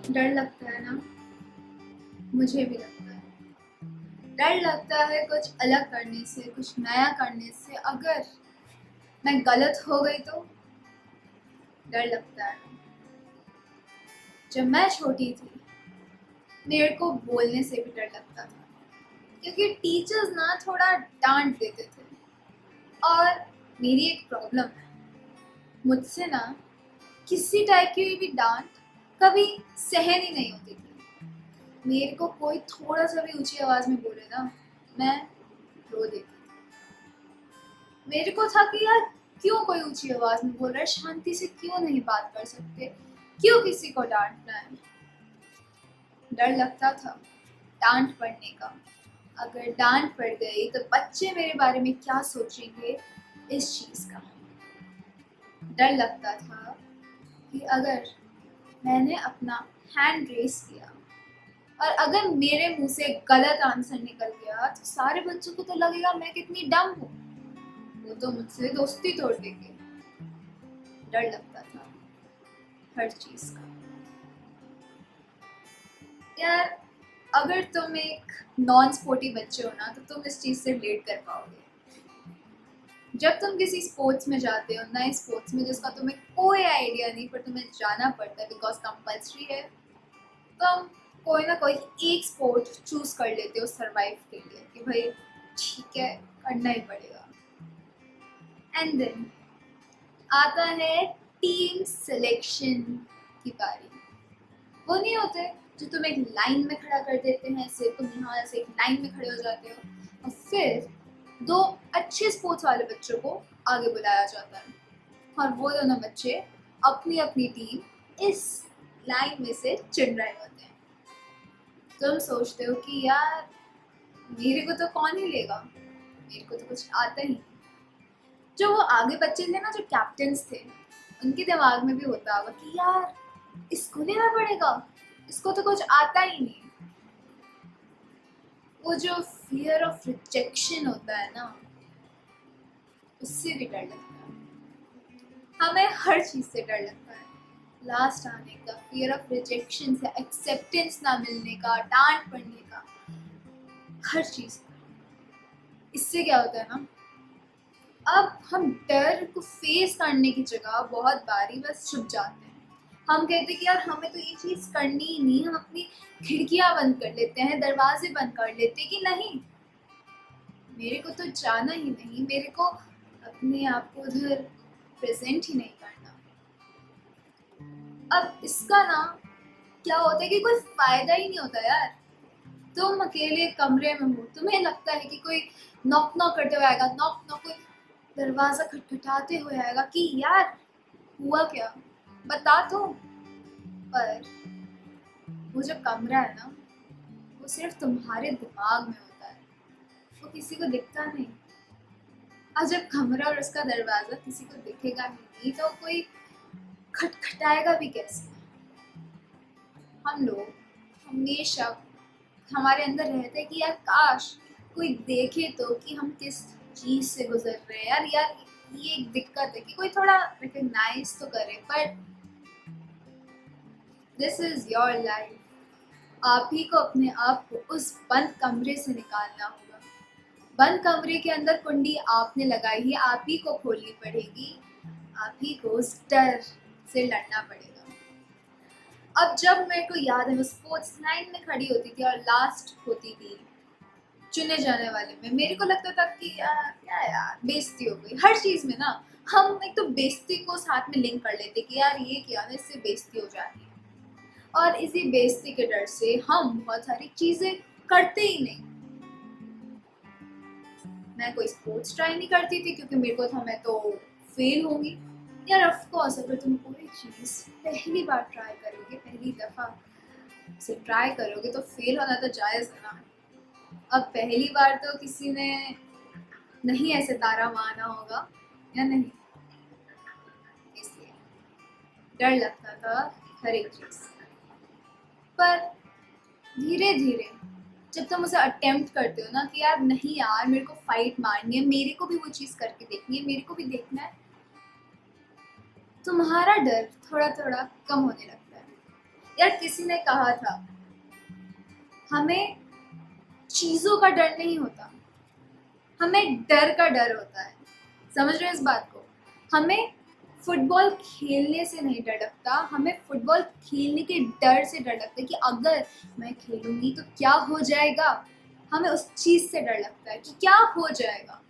डर लगता है ना, मुझे भी लगता है। डर लगता है कुछ अलग करने से, कुछ नया करने से। अगर मैं गलत हो गई तो डर लगता है। जब मैं छोटी थी मेरे को बोलने से भी डर लगता था, क्योंकि टीचर्स ना थोड़ा डांट देते थे। और मेरी एक प्रॉब्लम है, मुझसे ना किसी टाइप की भी डांट कभी सहन ही नहीं होती थी। मेरे को कोई थोड़ा सा भी ऊंची आवाज में बोले ना, मैं रो देती थी। मेरे को था कि यार क्यों कोई ऊंची आवाज में बोल रहा है, शांति से क्यों नहीं बात कर सकते, क्यों किसी को डांटना है। डर लगता था डांट पड़ने का। अगर डांट पड़ गई तो बच्चे मेरे बारे में क्या सोचेंगे, इस चीज का डर लगता था कि अगर मैंने अपना हैंड रेस किया और अगर मेरे मुंह से गलत आंसर निकल गया तो सारे बच्चों को तो लगेगा मैं कितनी डम हूँ, वो तो मुझसे दोस्ती तोड़ देंगे। डर लगता था हर चीज का। यार अगर तुम एक नॉन स्पोर्टी बच्चे हो ना तो तुम इस चीज से रिलेट कर पाओगे। जब तुम किसी स्पोर्ट्स में जाते हो, नए स्पोर्ट्स में जिसका तुम्हें कोई आइडिया नहीं पर तुम्हें जाना पड़ता है बिकॉज कंपल्सरी है, तुम कोई ना कोई एक स्पोर्ट चूज कर लेते हो सरवाइव के लिए कि भाई ठीक है करना ही पड़ेगा। एंड देन आता है टीम सिलेक्शन की बारी। वो नहीं होते जो तुम एक लाइन में खड़ा कर देते हैं, ऐसे तुम यहाँ ऐसे एक लाइन में खड़े हो जाते हो और फिर दो अच्छे स्पोर्ट्स वाले बच्चों को आगे बुलाया जाता है और वो दोनों बच्चे अपनी अपनी टीम इस लाइन में से चुन रहे होते हैं। तुम सोचते हो कि यार मेरे को तो कौन ही लेगा, मेरे को तो कुछ आता ही नहीं। जो वो आगे बच्चे थे ना, जो कैप्टन्स थे, उनके दिमाग में भी होता होगा कि यार इसको लेना पड़ेगा, इसको तो कुछ आता ही नहीं। वो जो फियर ऑफ रिजेक्शन होता है ना, उससे भी डर लगता है। हमें हर चीज से डर लगता है, लास्ट आने का, फियर ऑफ रिजेक्शन से, एक्सेप्टेंस ना मिलने का, डांट पड़ने का, हर चीज। इससे क्या होता है ना, अब हम डर को फेस करने की जगह बहुत बारी बस छुप जाते हैं। हम कहते हैं कि यार हमें तो ये चीज करनी ही नहीं, हम अपनी खिड़कियां बंद कर लेते हैं, दरवाजे बंद कर लेते हैं कि नहीं मेरे को तो जाना ही नहीं, मेरे को अपने आप को उधर प्रेजेंट ही नहीं करना। अब इसका ना क्या होता है कि कोई फायदा ही नहीं होता यार। तुम अकेले कमरे में हो, तुम्हें लगता है कि कोई नॉक नॉक करते हुए आएगा, नॉक नॉक, कोई दरवाजा खटखटाते हुए आएगा कि यार हुआ क्या, बता तो। पर वो जो कमरा है ना, वो सिर्फ तुम्हारे दिमाग में होता है, वो किसी को दिखता नहीं। और जब कमरा और उसका दरवाजा किसी को दिखेगा ही नहीं तो कोई खटखटाएगा भी कैसे। हम लोग हमेशा हमारे अंदर रहते हैं कि यार काश कोई देखे तो कि हम किस चीज से गुजर रहे हैं। यार ये एक दिक्कत है कि कोई थोड़ा रिकग्नाइज तो करे। पर दिस इज योर लाइफ, आप ही को अपने आप को उस बंद कमरे से निकालना होगा। बंद कमरे के अंदर कुंडी आपने लगाई है, आप ही को खोलनी पड़ेगी, आप ही को उस डर से लड़ना पड़ेगा। अब जब मेरे को याद है मैं स्पोर्ट्स लाइन में खड़ी होती थी और लास्ट होती थी चुने जाने वाले में, मेरे को लगता था कि यार क्या यार बेइज्जती हो गई। हर चीज में ना हम एक तो बेइज्जती को साथ में लिंक कर लेते कि यार ये किया ना इससे बेइज्जती हो जाती है, और इसी बेइज्जती के डर से हम बहुत सारी चीजें करते ही नहीं। मैं कोई स्पोर्ट्स ट्राई नहीं करती थी क्योंकि मेरे को था मैं तो फेल होंगी। यार ऑफ कोर्स अगर तुम कोई चीज पहली बार ट्राई करोगे, पहली दफा से ट्राई करोगे तो फेल होना तो जायज है ना। अब पहली बार तो किसी ने नहीं ऐसे तारा माना होगा या नहीं, इसलिए डर लगता था हर एक चीज। पर धीरे धीरे जब तुम उसे अटेम्प्ट करते हो ना कि यार नहीं यार मेरे को फाइट मारनी है, मेरे को भी वो चीज करके देखनी है, मेरे को भी देखना है, तुम्हारा डर थोड़ा थोड़ा कम होने लगता है। यार किसी ने कहा था हमें चीजों का डर नहीं होता, हमें डर का डर होता है। समझ रहे हो इस बात को? हमें फुटबॉल खेलने से नहीं डर लगता, हमें फुटबॉल खेलने के डर से डर लगता है कि अगर मैं खेलूंगी तो क्या हो जाएगा। हमें उस चीज से डर लगता है कि क्या हो जाएगा,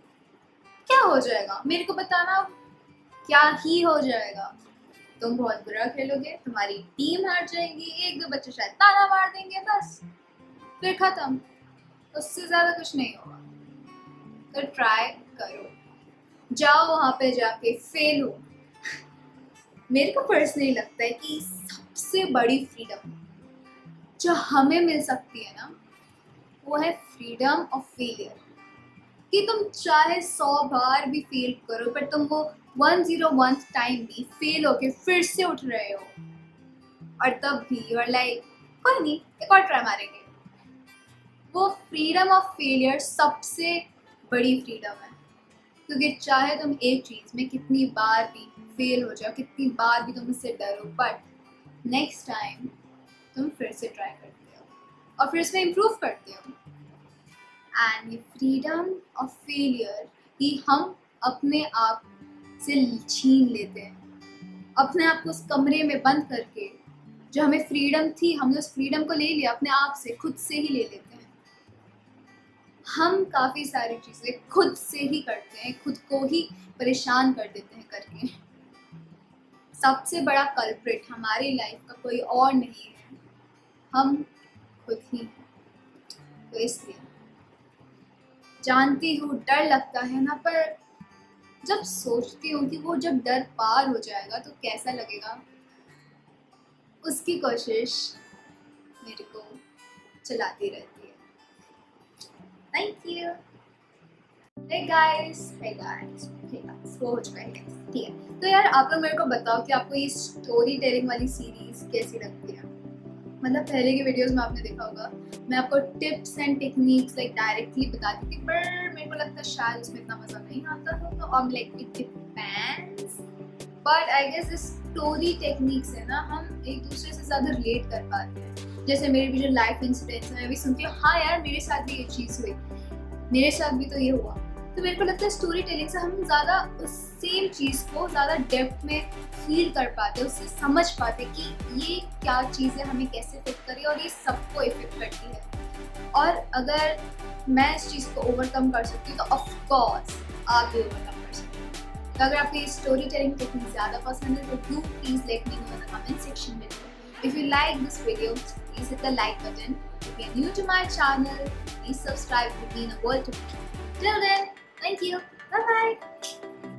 क्या हो जाएगा, मेरे को बताना, क्या ही हो जाएगा। तुम बहुत बुरा खेलोगे, तुम्हारी टीम हार जाएगी, एक दो बच्चे शायद ताना मार देंगे, बस फिर खत्म। उससे ज्यादा कुछ नहीं होगा। तो ट्राई करो, जाओ वहां पे जाके फेल हो। मेरे को पर्सनली लगता है कि सबसे बड़ी फ्रीडम जो हमें मिल सकती है ना, वो है फ्रीडम ऑफ फेलियर। कि तुम चाहे 100 बार भी फेल करो, पर तुम वो 101th टाइम भी फेल होके फिर से उठ रहे हो, और तब भी यू आर लाइक कोई नहीं, एक और ट्राई मारेंगे। वो फ्रीडम ऑफ फेलियर सबसे बड़ी फ्रीडम है। क्योंकि चाहे तुम एक चीज में कितनी बार भी फेल हो जाओ, कितनी बार भी तुम उससे डरो, बट नेक्स्ट टाइम तुम फिर से ट्राई करते हो और फिर उसमें इम्प्रूव करते हो। एंड ये फ्रीडम ऑफ फेलियर ही हम अपने आप से छीन लेते हैं। अपने आप को उस कमरे में बंद करके, जो हमें फ्रीडम थी, हमने उस फ्रीडम को ले लिया अपने आप से, खुद से ही ले लेते हैं। हम काफ़ी सारी चीज़ें खुद से ही करते हैं, खुद को ही परेशान कर देते हैं करके। सबसे बड़ा कल्प्रिट हमारी लाइफ का कोई और नहीं है, हम खुद ही हैं। तो इसलिए जानती हूँ डर लगता है ना, पर जब सोचती हूँ कि वो जब डर पार हो जाएगा तो कैसा लगेगा, उसकी कोशिश मेरे को चलाती रहती है। Thank you. हे गाइस, वो हो चुका है guys, ठीक है। तो यार आप लोग मेरे को बताओ कि आपको ये स्टोरी टेलिंग वाली सीरीज कैसी लगती है। मतलब पहले के वीडियोस में आपने देखा होगा मैं आपको tips and techniques like directly बताती थी, पर मेरे को लगता है शायद उसमें इतना मजा नहीं आता था, तो अब like it depends. But I guess story techniques है ना, हम एक दूसरे से ज़्यादा रिलेट कर पाते हैं। जैसे मेरे भी जो लाइफ इंसिडेंट्स हैं, मैं भी सुनती हूँ हाँ यार मेरे साथ भी ये चीज़ हुई, मेरे साथ भी तो ये हुआ। तो मेरे को लगता है स्टोरी टेलिंग से हम ज़्यादा उस सेम चीज़ को ज़्यादा डेप्थ में फील कर पाते, उससे समझ पाते कि ये क्या चीज़ है, हमें कैसे इफेक्ट करी और ये सबको इफेक्ट करती है। और अगर मैं इस चीज़ को ओवरकम कर सकती हूँ तो ऑफकोर्स आप भी ओवरकम कर सकते हो। तो अगर आपको ये स्टोरी टेलिंग टेक्निक ज़्यादा पसंद है तो do please let me know in the comment section में। If you like this video, please hit the like button. If you are new to my channel, please subscribe to be in a world to be. Till then, thank you. Bye bye.